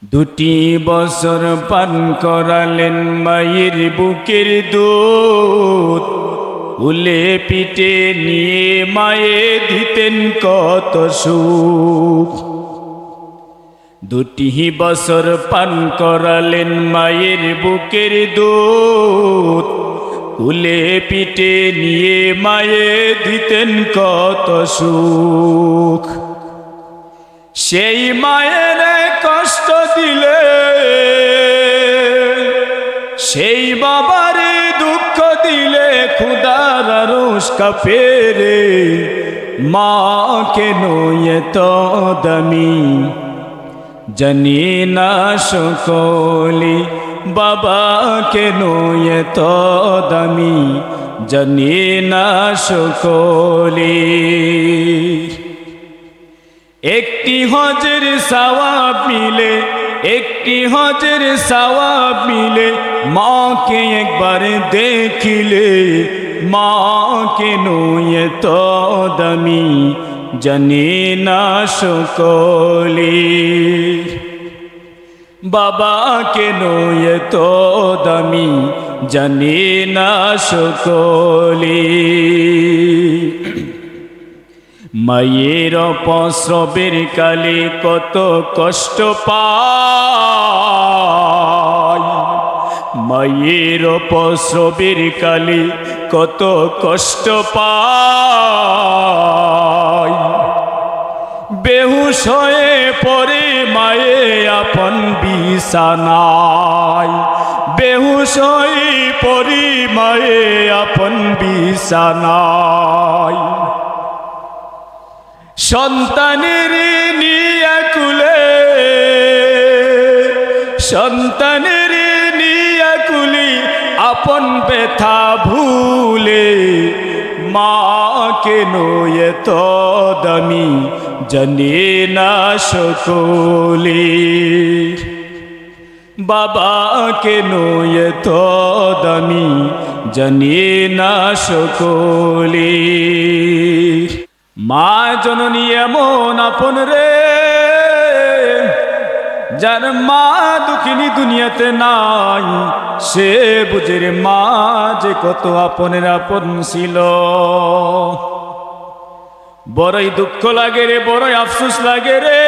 দুটি বছর পান করালেন মায়ের বুকের দুধ, উলে পিঠে নিয়ে মায়ে দিতেন কত সুখ। দুটি বছর পান করালেন মায়ের বুকের দুধ, উলে পিঠে নিয়ে মায়ে দিতেন কত সুখ। সেই মায়ের কষ্ট দিলে, সেই বাবার দুঃখ দিলে খুদার আরশ কাঁপে রে। মা কেন এত দামি জানি না সকলে, বাবা কেন এত দামি জানি না সকলে। একটি হজের সওয়াব মিলে, একটি হজের সওয়াব মিলে, মাকে একবার দেখিলে মা কেন এত দামি জানি না সকলে। বাবা কেন এত দামি জানি না সকলে। মায়ের অপস্রবের কালে কত কষ্ট পায়, মায়ের অপস্রবের কালে কত কষ্ট পায়। বেহুশ হয়ে পড়ে মায়ে আপন বিছানায়, বেহুশ হয়ে পড়ে মায়ে আপন বিছানায়। সন্তানের নিয়া কুলে, সন্তানের নিয়া কুলি আপন ব্যথা ভুলে, মা কেন এত দামি জানি না সকলে। বাবা কেন এত দামি জানি না সকলে। মা জননী এমন আপন রে, যার মা দুঃখিনী দুনিয়াতে নাই, সে বুঝে রে মা যে কত আপনের আপন ছিল। বড়ই দুঃখ লাগে রে, বড়ই আফসোস লাগে রে,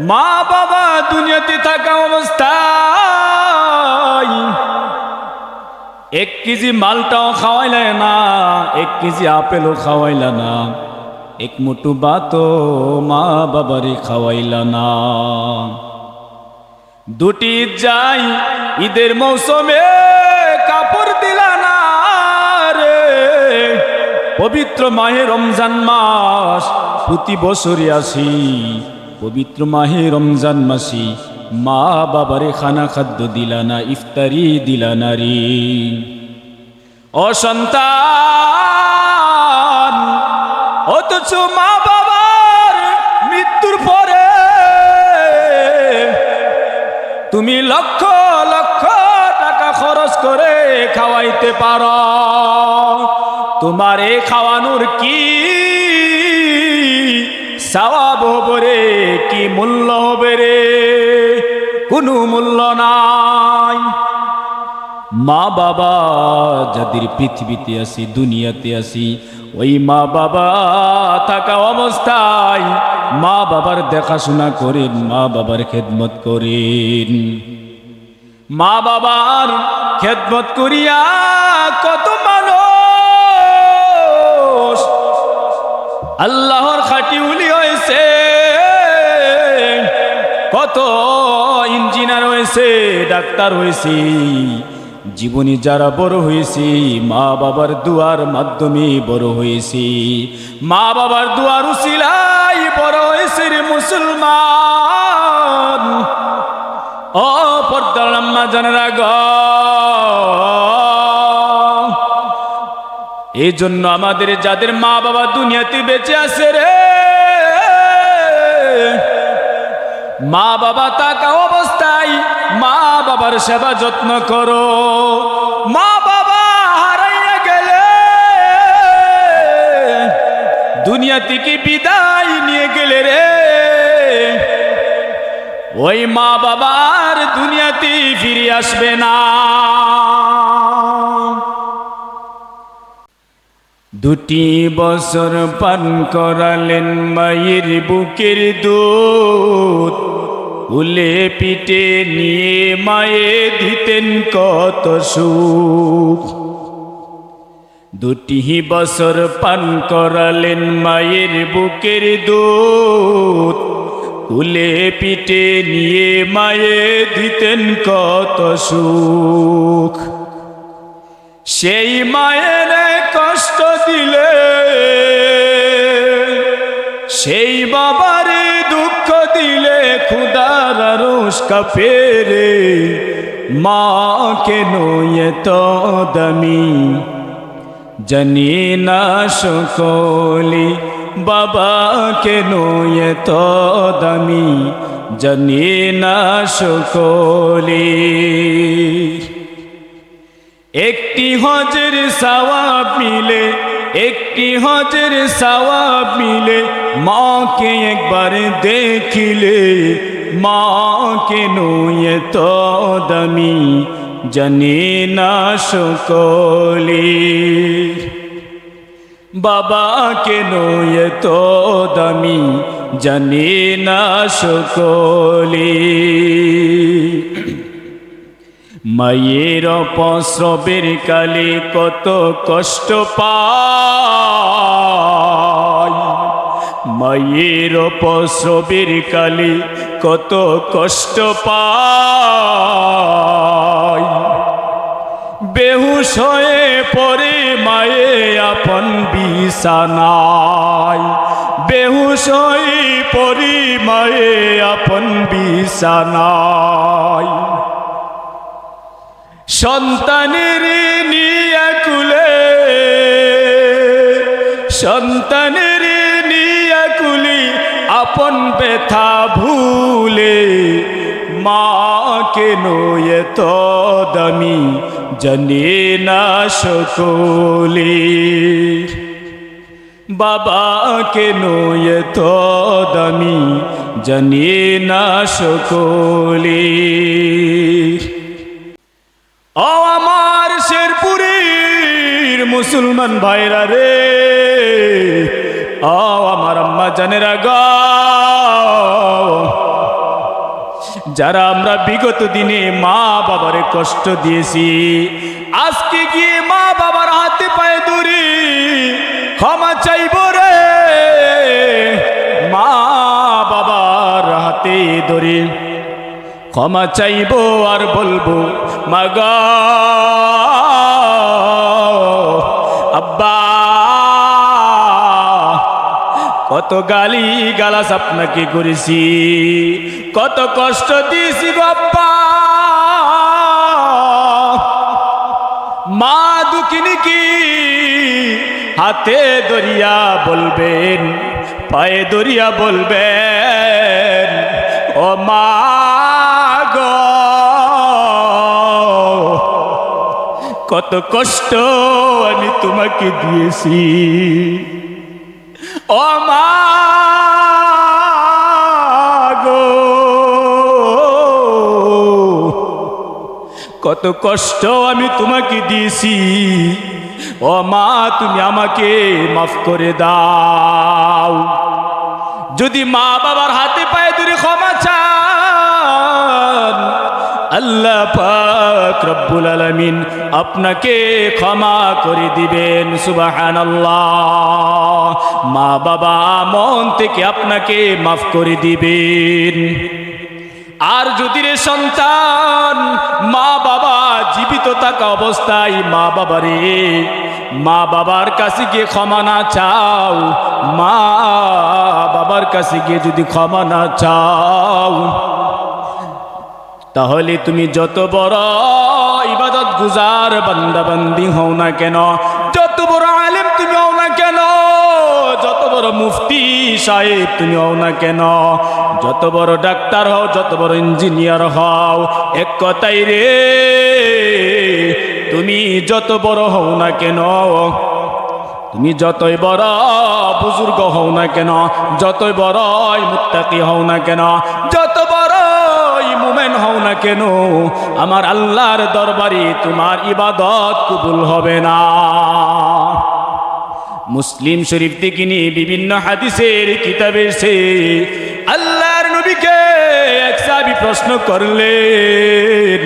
মা বাবা দুনিয়াতে থাকা অবস্থায় এক কেজি মালটাও খাওয়াইলে না, এক কেজি আপেলও খাওয়াইলা না, এক মুঠো ভাতও মা বাবারে খাওয়াইলা না। দুটি ঈদ যাই, ঈদের মৌসুমে কাপড় দিলা না রে। পবিত্র মাহে রমজান মাস প্রতি বছরই আসি, পবিত্র মাহে রমজান মাসি মা বাবারে খানা খাদ্য দিলা না, ইফতারি দিলা না রে। অসন্তান অথচ মা বাবার মৃত্যুর পরে তুমি লক্ষ লক্ষ টাকা খরচ করে খাওয়াইতে পারো, তোমার এ খাওয়ানোর কি সওয়াব হবে রে, কি মূল্য হবে রে? কোনো মূল্য নাই। মা বাবা যাদের পৃথিবীতে আসি, দুনিয়াতে আসি, ওই মা বাবা থাকা অবস্থায় মা বাবার দেখাশোনা করেন, মা বাবার খেদমত করেন। মা বাবার খেদমত করিয়া কত মানুষ আল্লাহর খাঁটি উলি হয়েছে, কত ইঞ্জিনিয়ার হয়েছে, ডাক্তার হয়েছে। জীবনে যারা বড় হয়েছে মা বাবার দুয়ার মাধ্যমে বড় হয়েছে, মা বাবার দুয়ার উসিলাই বড় হয়েছে রে মুসলমান। ও পর্দার আম্মা জানেরা গ, এই জন্য আমাদের যাদের মা বাবা দুনিয়াতে বেঁচে আছে রে, মা বাবা থাকা অবস্থায় মা বাবার সেবা যত্ন করো। মা বাবা হারাইয়া গেলে দুনিয়া থেকে বিদায় নিয়ে গেলে রে, ওই মা বাবার দুনিয়াতে ফিরে আসবে না। দুটি বছর পান করালেন মায়ের বুকের দুধ, উলে পিঠে নিয়ে মায়ে দিতেন কত সুখ। দুটি বছর পান করালেন মায়ের বুকের দুধ, উলে পিঠে নিয়ে মায়ে দিতেন কত সুখ। সেই মায়ের কষ্ট দিলে, সেই বাবারে দুঃখ দিলে খুদার আরশ কাঁপে রে। মা কেন এত দামি জানি না সকলে, বাবা কেন এত দামি জানি না সকলে। একটি হজের সওয়াব মিলে, একটি হজের সওয়াব মিলে, মাকে একবার দেখিলে মা কেন এত দামি জানি না সকলে, বাবা কেন এত দামি জানি না সকলে। মায়ের অপস্রবের কালে কত কষ্ট পায়, মায়ের অপস্রবের কালে কত কষ্ট পায়। বেহুশ হয়ে পড়ে মায়ে আপন বিছানায়, বেহুশ হয়ে পড়ে মায়ে আপন বিছানায়। সন্তানের নিয়া কুলে, সন্তানের নিয়া কুলি আপন ব্যথা ভুলে, মা কেন এত দামি জানে না সকলে, বাবা কেন এত দামি জানে না সকলে। ও আমার শেরপুরের মুসলমান ভাইরা রে, ও আমার আম্মা জানেরা গো, যারা আমরা বিগত দিনে মা বাবারে কষ্ট দিয়েছি, আজকে গিয়ে মা বাবার হাতে পায়ে ধরি ক্ষমা চাইব রে। মা বাবার হাতে ধরে ক্ষমা চাইব আর বলবো মাগো আব্বা, কত গালি গালাস আপনাকে করেছি, কত কষ্ট দিয়েছি গো আব্বা। মা দুঃখিনী কি হাতে দরিয়া বলবেন, পায়ে দরিয়া বলবেন, ও মা গো কত কষ্ট আমি তোমাকে দিয়েছি, ও মা গো কত কষ্ট আমি তোমাকে দিয়েছি, ও মা তুমি আমাকে মাফ করে দাও। যদি মা বাবার হাতে পায়ে ধরে ক্ষমা চান, আল্লাহ পাক রব্বুল আলামিন আপনাকে ক্ষমা করে দিবেন। সুবহানাল্লাহ। মা বাবা মন থেকে আপনাকে মাফ করে দিবেন। আর যদি রে সন্তান মা বাবা জীবিত থাকা অবস্থায় মা বাবার কাছে গিয়ে ক্ষমা না চাও, মা বাবার কাছে গিয়ে যদি ক্ষমা না চাও, তাহলে তুমি যত বড় ইবাদত গুজার বান্দা বান্দি হও না কেন, যত বড় আলেম তুমি হও না কেন, যত বড় মুফতি সাহেব তুমি হও না কেন, যত বড় ডাক্তার হও, যত বড় ইঞ্জিনিয়ার হও, এক কথাই রে তুমি যত বড় হও না কেন, তুমি যতই বড় বুজুর্গ হও না কেন, যতই বড় মুত্তাকি হও না কেন, যত বড় মুমিন হও না কেন, আমার আল্লাহর দরবারে তোমার ইবাদত কবুল হবে না। মুসলিম শরীফ থেকে নিয়ে বিভিন্ন হাদিসের কিতাবে এসে আল্লাহর নবীকে এক সাহাবী প্রশ্ন করলেন,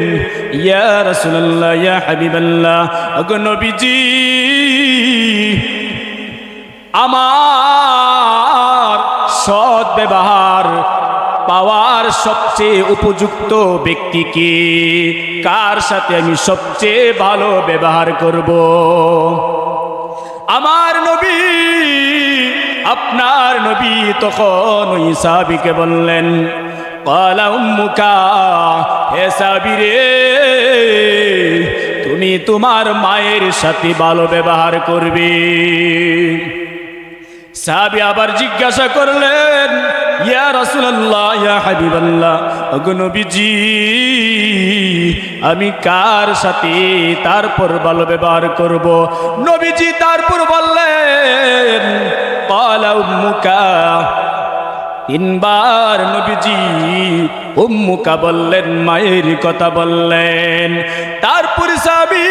ইয়া রাসূলুল্লাহ, ইয়া হাবিবাল্লাহ, ওগো নবীজি, আমার সৎ ব্যবহার পাওয়ার সবচেয়ে উপযুক্ত ব্যক্তি কে? কার সাথে আমি সবচেয়ে ভালো ব্যবহার করব? আমার নবী, আপনার নবী তখন ওই সাহাবীকে বললেন, ক্বালা উম্মুকা, হে সাহাবী রে, তুমি তোমার মায়ের সাথে ভালো ব্যবহার করবে। সাহাবী আবার জিজ্ঞাসা করলেন, ইয়া রাসূলুল্লাহ, ইয়া হাবিবাল্লাহ, ওগো নবীজি, আমি কার সাথে তারপর ভালো ব্যবহার করব? নবীজি তারপর বললেন, ক্বালা উম্মুকা। তিনবার নবীজি উম্মুকা বললেন, মায়ের কথা বললেন। তারপর সাহাবী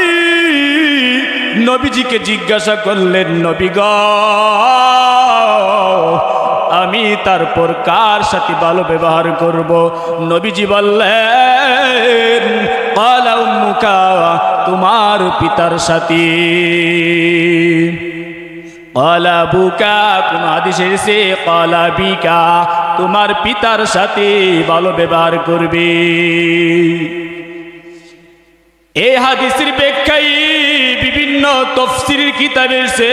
নবীজিকে জিজ্ঞাসা করলেন, নবী গো, আমি তারপর কার সাথে ভালো ব্যবহার করব? নবীজি বললেন, ক্বালা উম্মুকা, তোমার পিতার সাথে। ক্বালা আবুকা, কোন হাদিসে এসেছে ক্বালা বিকা, তোমার পিতার সাথে ভালো ব্যবহার করবে। এই হাদিসের ব্যাখ্যায় বিভিন্ন তাফসীরের কিতাবে এসেছে,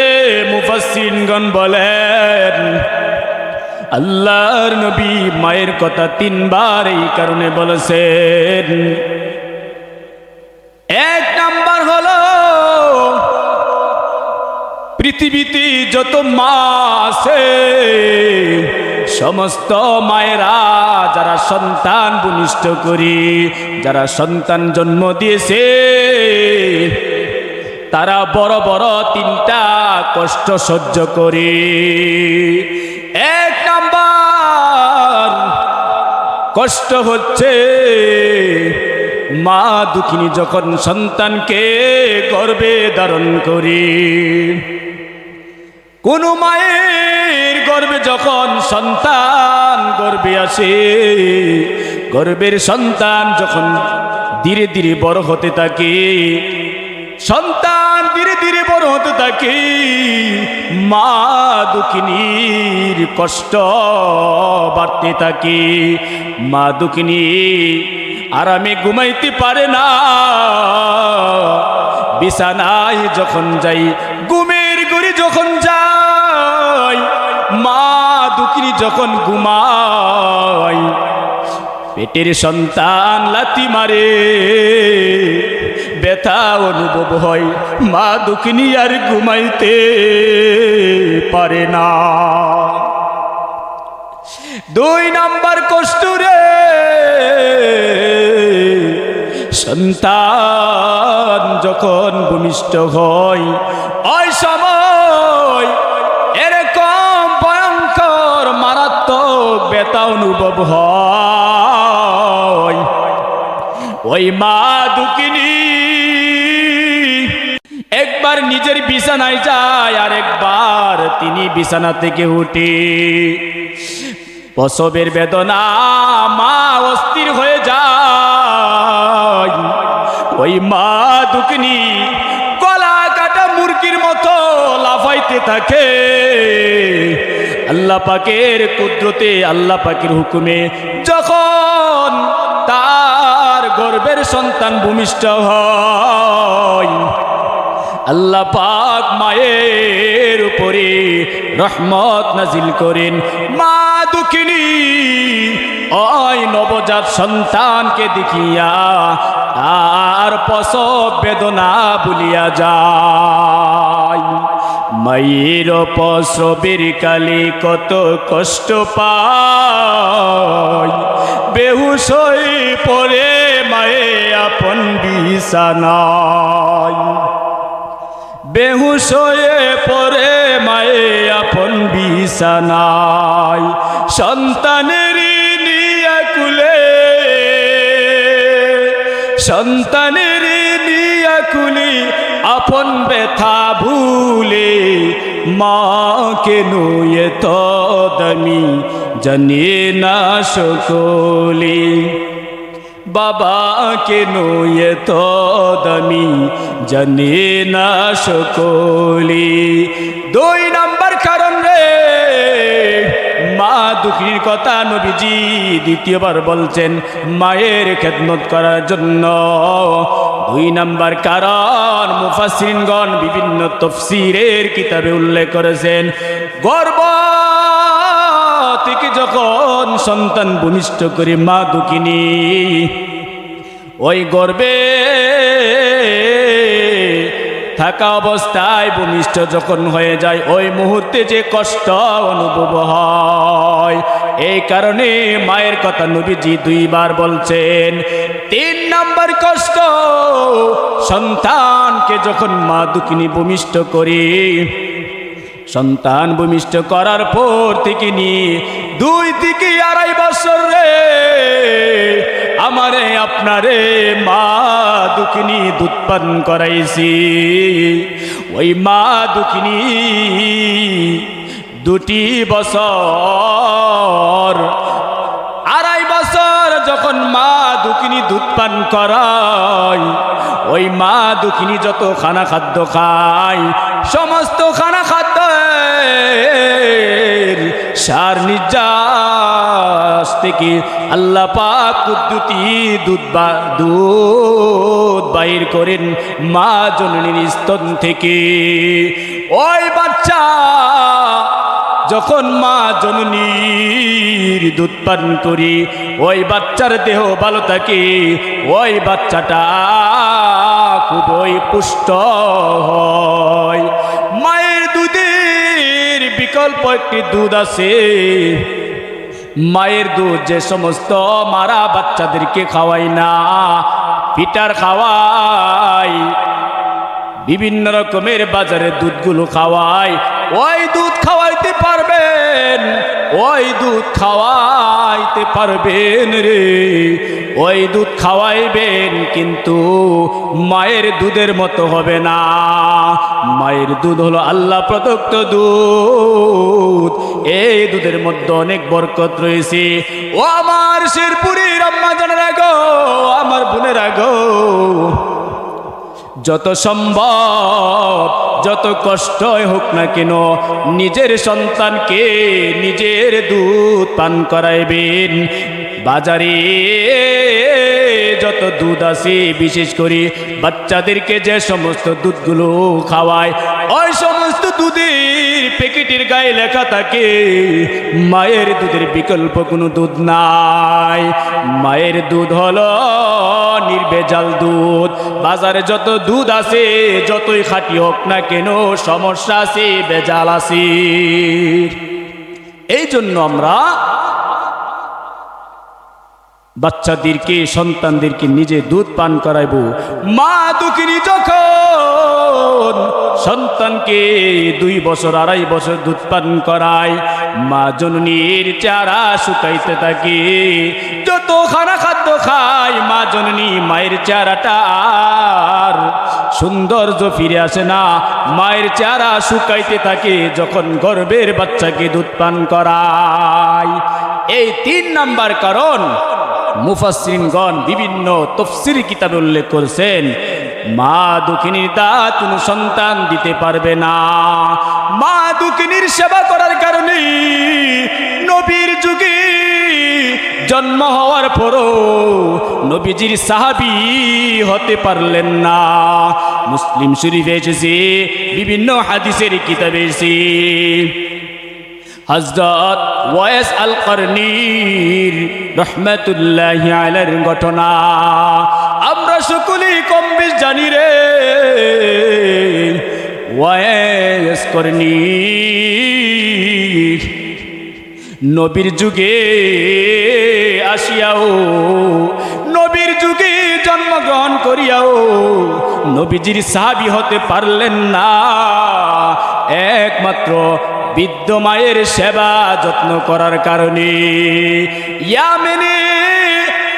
মুফাসসিরিনগণ বলেন, আল্লাহর নবী মায়ের কথা তিনবার এই কারণে বলেছেন। এক নাম্বার হলো, পৃথিবীতে যত মা আছে সমস্ত মায়েরা যারা সন্তান ভূমিষ্ঠ করি, যারা সন্তান জন্ম দিয়েছে, তারা বড় বড় তিনটা কষ্ট সহ্য করে। এক নাম্বার কষ্ট হচ্ছে মা দুঃখিনী যখন সন্তানকে গর্ভে ধারণ করে। কোন মায়ের গর্ভে যখন সন্তান গর্ভে আসে, গর্ভের সন্তান যখন ধীরে ধীরে বড় হতে থাকে, সন্তান ধীরে ধীরে বড় হতে থাকে, মা দুঃখিনীর কষ্ট বাড়তে থাকে। মা দুঃখিনী আরামে ঘুমাইতে পারে না। বিছানায় যখন যাই, ঘুমের ঘরে যখন যাই, মা দুঃখিনী যখন ঘুমায়, পেটের সন্তান লাথি মারে, ব্যথা অনুভব হয়, মা দুঃখিনী আর ঘুমাইতে পারে না। দুই নাম্বার কষ্ট রে, সন্তান যখন ভূমিষ্ঠ হয়, ওই সময় এরকম ভয়ঙ্কর মারাত্মক ব্যথা অনুভব হয়। ওই মা দুঃখিনী একবার নিজের বিছানায় যায়, আর একবার তিনি বিছানা থেকে উঠে। প্রসবের বেদনা, মা অস্থির হয়ে যায়। ওই মা দুঃখিনী গলা কাটা মুরগির মতো লাফাইতে থাকে। আল্লাহ পাকের কুদরতে, আল্লাহ পাকের হুকুমে যখন তার গর্ভের সন্তান ভূমিষ্ঠ হয়, আল্লাহ পাক মায়ের উপরে রহমত নাজিল করেন। মা দুঃখিনী ওই নবজাত সন্তানকে দেখিয়া আর প্রসব বেদনা ভুলিয়া যায়। মায়ের প্রসবের কালে কত কষ্ট পায়, বেহুশ হয়ে পড়ে মায়ে আপন বিছানায়। বেহুশ হয়ে পড়ে মায়ে আপন বিছানায়, সন্তানের নিয়া কুলে সন্তানের নিয়া কুলি আপন ব্যথা ভুলে মা কেন এত দামি জানে না সকলে বাবা কেন এত দামি জানে না সকলে দুই নাম্বার কারণ রে মা দুঃখীর কথা নবীজি দ্বিতীয়বার বলছেন মায়ের খেদমত করার জন্য দুই নাম্বার কারণ মুফাসসিরিনগণ বিভিন্ন তাফসীরের কিতাবে উল্লেখ করেছেন গর্ভ থেকে যখন সন্তান ভূমিষ্ঠ করে মা দুঃখিনী ওই গর্ভে থাকা অবস্থায় ভূমিষ্ঠ যখন হয়ে যায় ওই মুহূর্তে যে কষ্ট অনুভব হয় এই কারণে মায়ের কথা নবীজি দুইবার বলছেন তিন নাম্বার কষ্ট সন্তানকে যখন মা দুঃখিনী ভূমিষ্ঠ করে সন্তান ভূমিষ্ঠ করার পর থেকে নিয়ে 2 থেকে 2.5 বছর রে আমারে আপনারে মা দুঃখিনী দুধ পান করাইছি ওই মা দুঃখিনী 2 বছর 2.5 বছর যখন মা দুঃখিনী দুধ পান করায় ওই মা দুঃখিনী যত খানা খাদ্য খায় সমস্ত খানা খাদ্য সার নির্যাস থেকে আল্লাহ পাক কুদরতি দুধ বাইর করেন মা জননীর স্তন থেকে ওই বাচ্চা যখন মা জননীর দুধ পান করি ওই বাচ্চার দেহ ভালো থাকে ওই বাচ্চাটা খুবই পুষ্ট হয় মায়ের দুধের বিকল্প একটি দুধ আছে মায়ের দুধ যে সমস্ত মারা বাচ্চাদেরকে খাওয়ায় না পিটার খাওয়ায় বিভিন্ন রকমের বাজারে দুধগুলো খাওয়ায় ওই দুধ খাওয়াইতে পারবেন ওই দুধ খাওয়াইতে পারবেন রে ওই দুধ খাওয়াইবেন কিন্তু মায়ের দুধের মতো হবে না মায়ের দুধ হলো আল্লাহ প্রদত্ত দুধ এই দুধের মধ্যে অনেক বরকত রয়েছে ও আমার শেরপুরীর আম্মা জানেরা গো আমার বোনেরা গো যত সম্ভব যত কষ্টই হোক না কেন নিজের সন্তানকে নিজের দুধ পান করাইবেন বাজারে যত দুধ আছে বিশেষ করে বাচ্চাদেরকে যে সমস্ত দুধগুলো খাওয়ায় ওই সমস্ত দুধের প্যাকেটের গায়ে লেখা থাকে মায়ের দুধের বিকল্প কোনো দুধ নাই মায়ের দুধ হলো নির্ভেজাল দুধ বাজারে যত দুধ আছে যতই খাঁটি হোক না কেন সমস্যা আছে ভেজাল আছে এই জন্য আমরা বাচ্চাদেরকে সন্তানদেরকে নিজে দুধ পান করাইব মা দুঃখিনী যখন সন্তানকে 2 বছর 2.5 বছর দুধ পান করায় মা জননীর চেহারা শুকাইতে থাকে যত খানা খাদ্য খায় মা জননী মায়ের চেহারাটা আর সৌন্দর্য ফিরে আসে না মায়ের চেহারা শুকাইতে থাকে যখন গর্ভের বাচ্চাকে দুধ পান করায় এই 3 নাম্বার কারণ মুফাসসিরিনগণ বিভিন্ন তাফসীর কিতাবে উল্লেখ করেছেন মা দুঃখিনীর দাঁত কোনো সন্তান দিতে পারবে না মা দুঃখিনীর সেবা করার কারণে নবীর যুগে জন্ম হওয়ার পরও নবীজির সাহাবী হতে পারলেন না মুসলিম শরীফে এসেছে বিভিন্ন হাদিসের কিতাবে এসেছে হযরত ওয়াইস আল করনীর রহমাতুল্লাহি আলাইহির ঘটনা আমরা সকলেই কম বেশ জানি রে ওয়াইস করনী নবীর যুগে আসিয়াও নবীর যুগে জন্মগ্রহণ করিয়াও নবীজির সাহাবী হতে পারলেন না একমাত্র বৃদ্ধ মায়ের সেবা যত্ন করার কারণে ইয়ামেনে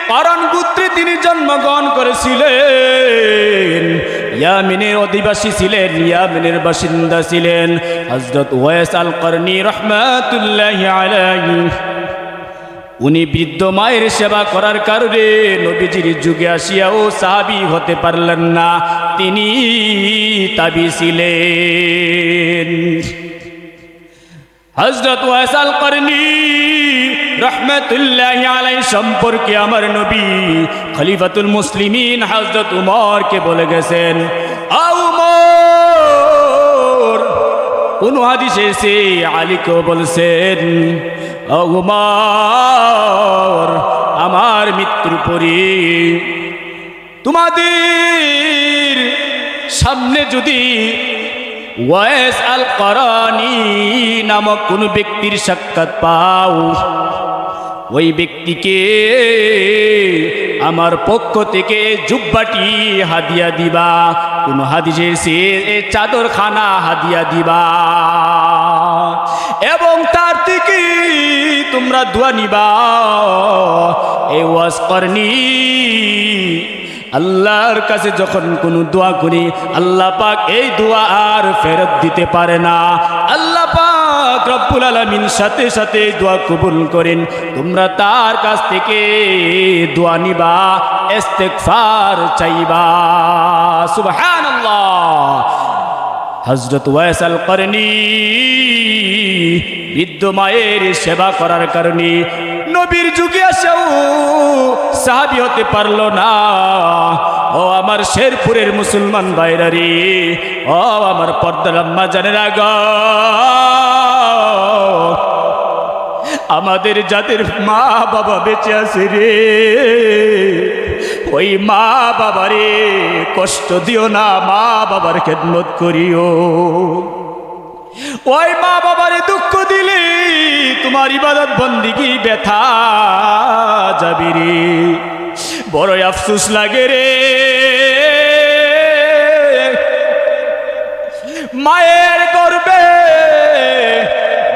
করণ সূত্রে তিনি জন্মগ্রহণ করেছিলেন। ইয়ামিনের অধিবাসী ছিলেন, ইয়ামিনের বাসিন্দা ছিলেন হযরত ওয়াইস আল করনী রাহমাতুল্লাহি আলাইহি। উনি বৃদ্ধ মায়ের সেবা করার কারণে নবীজির যুগে আসিয়াও সাহাবী হতে পারলেন না, তিনি তাবী ছিলেন। হযরত ওয়াইস আল করনী রাহমাতুল্লাহি আলাইহি সম্পর্কে আমার নবী খলিফাতুল মুসলিমিন হযরত উমরকে বলে গেছেন, উমর। কোন হাদিসে সে আলীকেও বলছেন, উমর, আমার মৃত্যুর পরে তোমাদের সামনে যদি ওয়াইস আল করনী নামক কোন ব্যক্তির সাক্ষাৎ পাও, ওই ব্যক্তিকে আমার পক্ষ থেকে জুব্বাটি হাদিয়া দিবা, কোন হাদিসে সে চাদর খানা হাদিয়া দিবা, এবং তার থেকে তোমরা দোয়া নিবা। এই ওয়াইস করনী আল্লাহর কাছে যখন কোনো দোয়া করি, আল্লাহ পাক এই দোয়া আর ফেরত দিতে পারে না। আল্লাহ পাক রব্বুল আলামিন সাথে সাথে দোয়া কবুল করেন। তোমরা তার কাছ থেকে দোয়া নিবা, ইস্তেগফার চাইবা। সুবহানাল্লাহ। হযরত ওয়াইস আল করনী বৃদ্ধ মায়ের সেবা করার কারণে নবীর যুগে এসেও সাহাবী হতে পারল না। ও আমার শেরপুরের মুসলমান ভাইরা রে, ও আমার পর্দার আম্মা জানেরা গো, আমাদের যাদের মা বাবা বেঁচে আছে রে, ওই মা বাবারে কষ্ট দিও না, মা বাবার খেদমত করিও। ওই মা বাবারে দুঃখ দিলে তোমার ইবাদত বন্দিগি ব্যথা যাবি রে, বড় আফসোস লাগে রে। মায়ের গর্ভে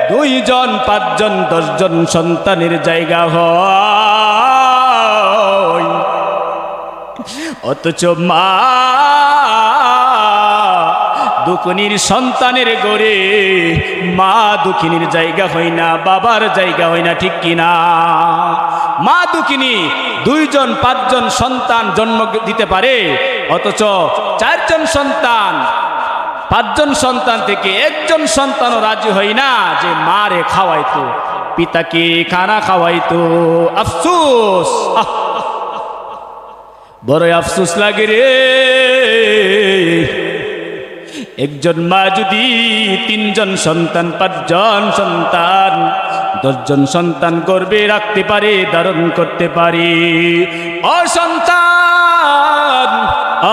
2 জন 5 জন 10 জন সন্তানের জায়গা হয়, অথচ মা দুঃখিনীর সন্তানের গড়ে মা দুঃখিনীর জায়গা হয় না, বাবার জায়গা হয় না, ঠিক কিনা? মা দুঃখিনী 2 জন 5 জন সন্তান জন্ম দিতে পারে, অথচ 4 জন সন্তান 5 জন সন্তান থেকে 1 জন সন্তানও রাজি হয় না যে মারে খাওয়াইতো, পিতাকে খানা খাওয়াইতো। আফসোস, বড় আফসোস লাগে রে। একজন মা যদি 3 জন সন্তান 5 জন সন্তান 10 জন সন্তান গর্ভে রাখতে পারে, ধারণ করতে পারে, ও সন্তান,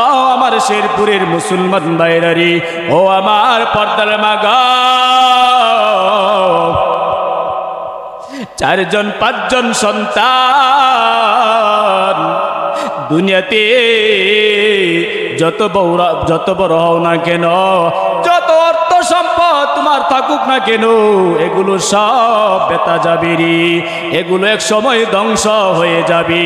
ও আমার শেরপুরের মুসলমান ভাইরা রে, ও আমার পর্দার মা গো, 4 জন 5 জন সন্তান দুনিয়াতে যত বড় হও না কেন, যত অর্থ সম্পদ তোমার থাকুক না কেন, এগুলো সব বেতা যাবে রে, এগুলো এক সময় ধ্বংস হয়ে যাবে।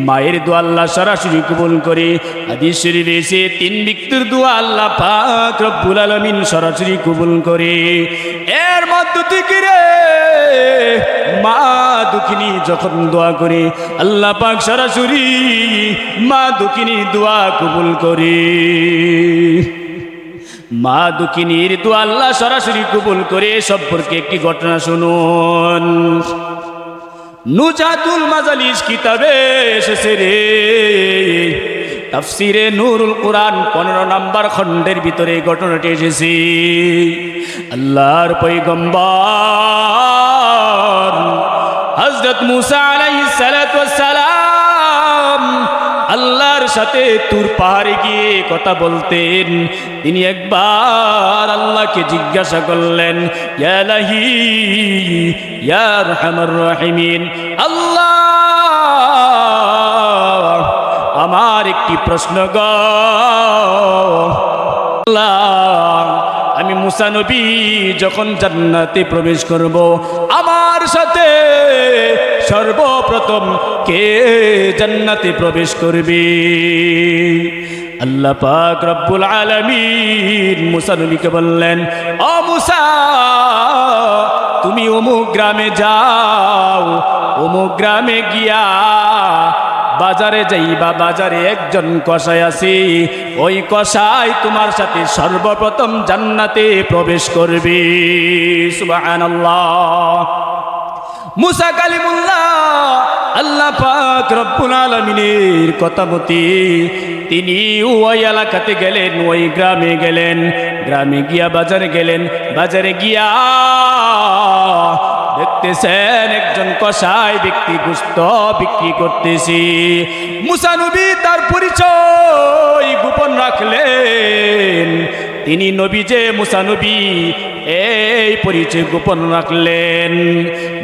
মায়ের দোয়া আল্লাহ সরাসরি কবুল করে। হাদিস শরীফে এসে 3 ব্যক্তির দোয়া আল্লাহ পাক রব্বুল আলামিন সরাসরি কবুল করে। এর মধ্যে থেকে রে মা দুঃখিনী যখন দোয়া করে, আল্লাহ পাক সরাসরি মা দুঃখিনীর দোয়া কবুল করে। মা দুঃখিনীর দোয়া আল্লাহ সরাসরি কবুল করে সম্পর্কে একটি ঘটনা শুনুন। নুজাতুল মাজালিস কিতাবে এসেছে রে, তাফসিরে নূরুল কুরআন 15 নম্বর খণ্ডের ভিতরে ঘটনাটি এসেছে। আল্লাহর পয়গম্বর হযরত মুসা আলাইহিস সালাতু ওয়াস সালাম আল্লাহর সাথে তুর পাহাড়ে গিয়ে কথা বলতেন। তিনি একবার আল্লাহকে জিজ্ঞাসা করলেন, ইয়া ইলাহি ইয়া আরহামার রাহিমিন, আল্লাহ আমার একটি প্রশ্ন গো আল্লাহ, আমি মুসা নবী যখন জান্নাতে প্রবেশ করব, আমার সাথে সর্বপ্রথম কে জান্নাতে প্রবেশ করবে? আল্লাহ পাক রব্বুল আলামিন মুসা নবীকে বললেন, ও মুসা, তুমি অমুক গ্রামে যাও, অমুক গ্রামে গিয়া বাজারে যাইবা, বাজারে একজন কসাই আছে, ওই কসাই তোমার সাথে সর্বপ্রথম জান্নাতে প্রবেশ করবে। সুবহানাল্লাহ। মুসা কালিমুল্লাহ আল্লাহ পাক রব্বুল আলামিনের কথা মতে তিনি ওই এলাকাতে গেলেন, ওই গ্রামে গেলেন, গ্রামে গিয়া বাজারে গেলেন, বাজারে গিয়া দেখতেছেন একজন কসাই ব্যক্তি গোশত বিক্রি করতেছে। মুসা নবী তার পরিচয় গোপন রাখলেন, তিনি নবী যে মুসা নবী এই পরিচয় গোপন রাখলেন।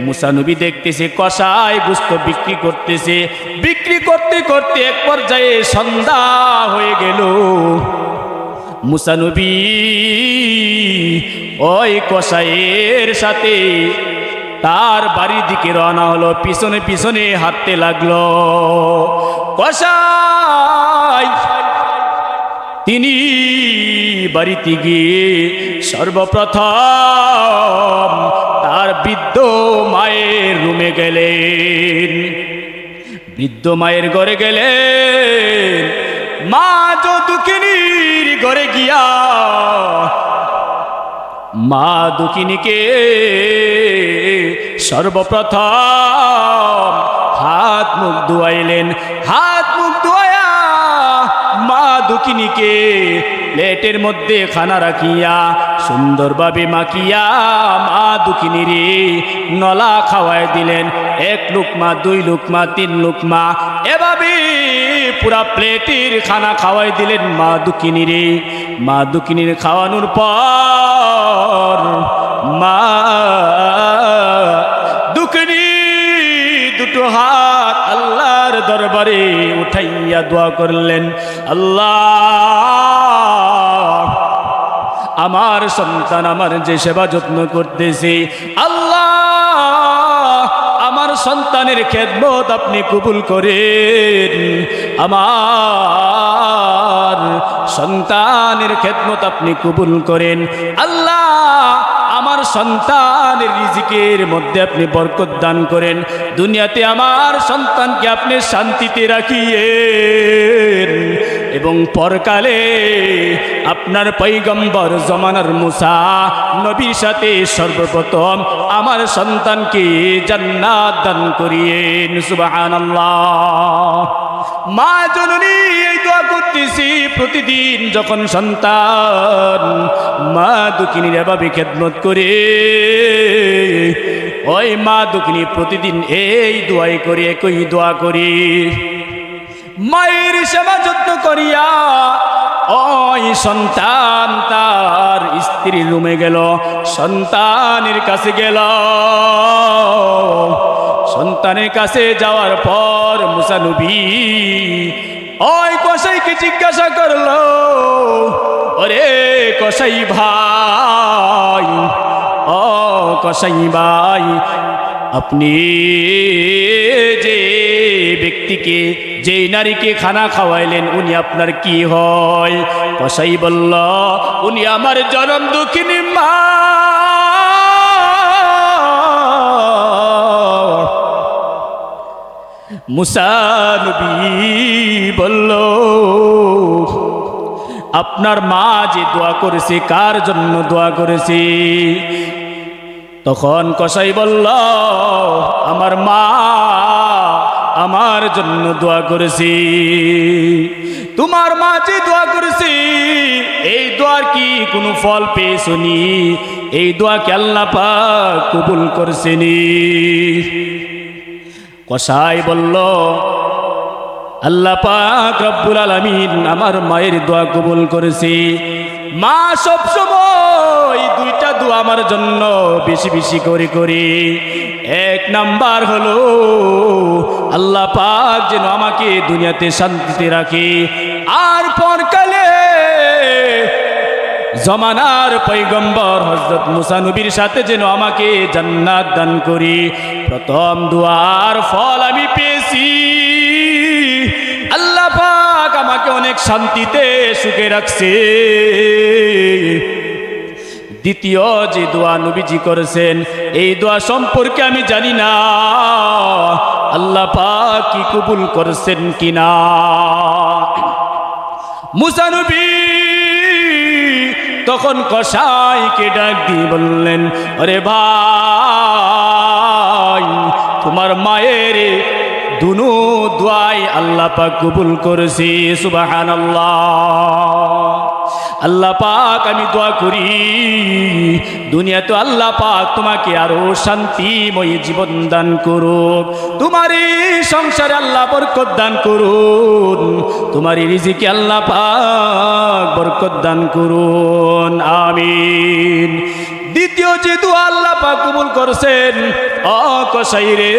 মুসা নবী দেখতেছে কসাই গোশত বিক্রি করতেছে, বিক্রি করতে করতে এক পর্যায়ে সন্ধ্যা হয়ে গেল। মুসা নবী ওই কসাইয়ের সাথে তার বাড়ির দিকে রওনা হলো, পিছনে পিছনে হাঁটতে লাগলো। কসাই তিনি বাড়িতে গিয়ে সর্বপ্রথম তার বৃদ্ধ মায়ের রুমে গেলেন, বৃদ্ধ মায়ের ঘরে গেলেন। মা দুঃখিনীর ঘরে গিয়া মা দুঃখিনীকে সর্বপ্রথম হাত মুখ ধুয়াইলেন। হাত মুখ ধুয়াইয়া মা দুঃখিনীকে প্লেটের মধ্যে খানা রাখিয়া সুন্দরভাবে মাখিয়া মা দুঃখিনীরে নলা খাওয়াই দিলেন। 1 লুকমা, 2 লুকমা, 3 লুকমা, এভাবে পুরা প্লেটের খানা খাওয়াই দিলেন মা দুঃখিনীরে। মা দুঃখিনীর খাওয়ানোর পর মা দুঃখিনী দুটো হাত আল্লাহর দরবারে উঠাইয়া দোয়া করলেন, আল্লাহ, আমার সন্তান আমার যে সেবা যত্ন করতেছে, আল্লাহ আমার সন্তানের খেদমত আপনি কবুল করেন, আমার সন্তানের খেদমত আপনি কবুল করেন। আল্লাহ আমার সন্তানের রিজিকের মধ্যে আপনি বরকত দান করেন, দুনিয়াতে আমার সন্তানকে আপনি শান্তিতে রাখিয়েন, এবং পরকালে আপনার পয়গম্বর জমানার মুসা নবীর সাথে সর্বপ্রথম আমার সন্তানকে জান্নাত দান করিয়েন। সুবহানাল্লাহ। মা জননী এই দোয়া করতেছি প্রতিদিন, যখন সন্তান মা দুঃখিনীর এভাবে খেদমত করে, ওই মা দুঃখিনী প্রতিদিন এই দোয়াই করে, একই দোয়া করি। মায়ের সেবা যত্ন করিয়া ওই সন্তান তার স্ত্রীর রুমে গেল, সন্তানের কাছে গেল। সন্তানের কাছে যাওয়ার পর মুসা নবী ওই কসাইকে জিজ্ঞাসা করলো, ওরে কসাই ভাই, ও কসাই ভাই, আপনি যে ব্যক্তিকে, যে নারীকে খানা খাওয়াইলেন, উনি আপনার কি হয়? কসাই বলল, উনি আমার জনম দুঃখিনী মা। মুসা নবী বলল, আপনার মা যে দোয়া করেছে, কার জন্য দোয়া করেছে? তখন কসাই বলল, আমার মা আমার জন্য দোয়া করেছে। তোমার মা যে দোয়া করেছে, এই দোয়ার কি কোনো ফল পেয়েছনি? এই দোয়াকে আল্লাহ পাক কবুল করছেনি? কসাই বলল, আল্লাহ পাক রব্বুল আলামিন আমার মায়ের দোয়া কবুল করেছে। মা সব সময় 2টা দোয়া আমার জন্য বেশি বেশি করে করে। 1 নাম্বার হলো, আল্লাহ পাক যেন আমাকে দুনিয়াতে শান্তিতে রাখে, আর পরকালে জমানার পয়গম্বর হযরত মুসা নবীর সাথে যেন আমাকে জান্নাত দান করি। প্রথম দুয়ার ফল আমি পেয়েছি। আল্লাহ পাক আমাকে অনেক শান্তিতে সুখে রাখছে। দ্বিতীয় যে দোয়া নবীজি করেছেন, এই দোয়া সম্পর্কে আমি জানি না আল্লাহ পাক কি কবুল করেছেন কিনা। মুসা নবী তখন কসাইকে ডাক দিয়ে বললেন, আরে ভাই, তোমার মায়ের দুনো দোয়াই আল্লাহ পাক কবুল করেছে। সুবহানাল্লাহ। আল্লাহ পাক আমি দোয়া করি দুনিয়াতে আল্লাহ পাক তোমাকে আরো শান্তিময় জীবন দান করুক, তোমার এই সংসারে আল্লাহ বরকত দান করুন, তোমার এই রিজিকে আল্লাহ পাক বরকত দান করুন, আমিন। দ্বিতীয় যে দোয়া আল্লাহ পাক কবুল করছেন, ও কসাই রে,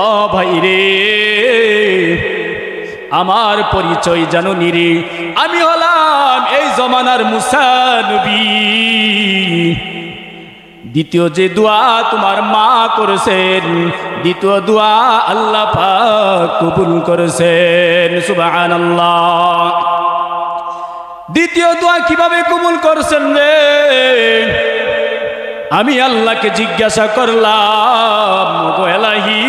ও ভাই রে, আমার পরিচয় জানো রে, আমি হলাম এই জমানার মুসা নবী। দ্বিতীয় যে দোয়া তোমার মা করেছেন, দ্বিতীয় দোয়া আল্লাহ পাক কবুল করেছেন। সুবহানাল্লাহ। দ্বিতীয় দোয়া কিভাবে কবুল করছেন রে? আমি আল্লাহকে জিজ্ঞাসা করলাম, গো এলাহি,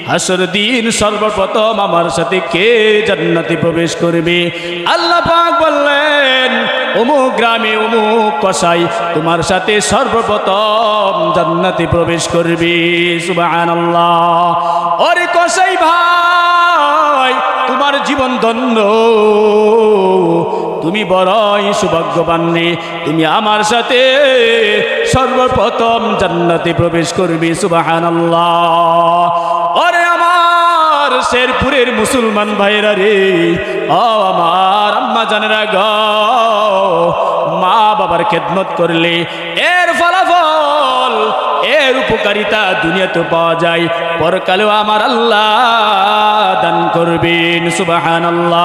হাসর দিন সর্বপ্রথম আমার সাথে কে জান্নাতে প্রবেশ করবে? আল্লাহ পাক বললেন, অমুক গ্রামে অমুক কসাই তোমার সাথে সর্বপ্রথম জান্নাতে প্রবেশ করবে। সুবহানাল্লাহ। ওরে কসাই ভাই, তোমার জীবন ধন্য, তুমি বড়ই সৌভাগ্যবান রে, তুমি আমার সাথে সর্বপ্রথম জান্নাতে প্রবেশ করবে। সুবহানাল্লাহ। ওরে আমার শেরপুরের মুসলমান ভাইরা রে, ও আমার আম্মা জানেরা গো, মা বাবার খেদমত করলে এর ফলাফল, এর উপকারিতা দুনিয়াতে পাওয়া যায়, পরকালেও আমার আল্লাহ দান করবেন। সুবহানাল্লাহ।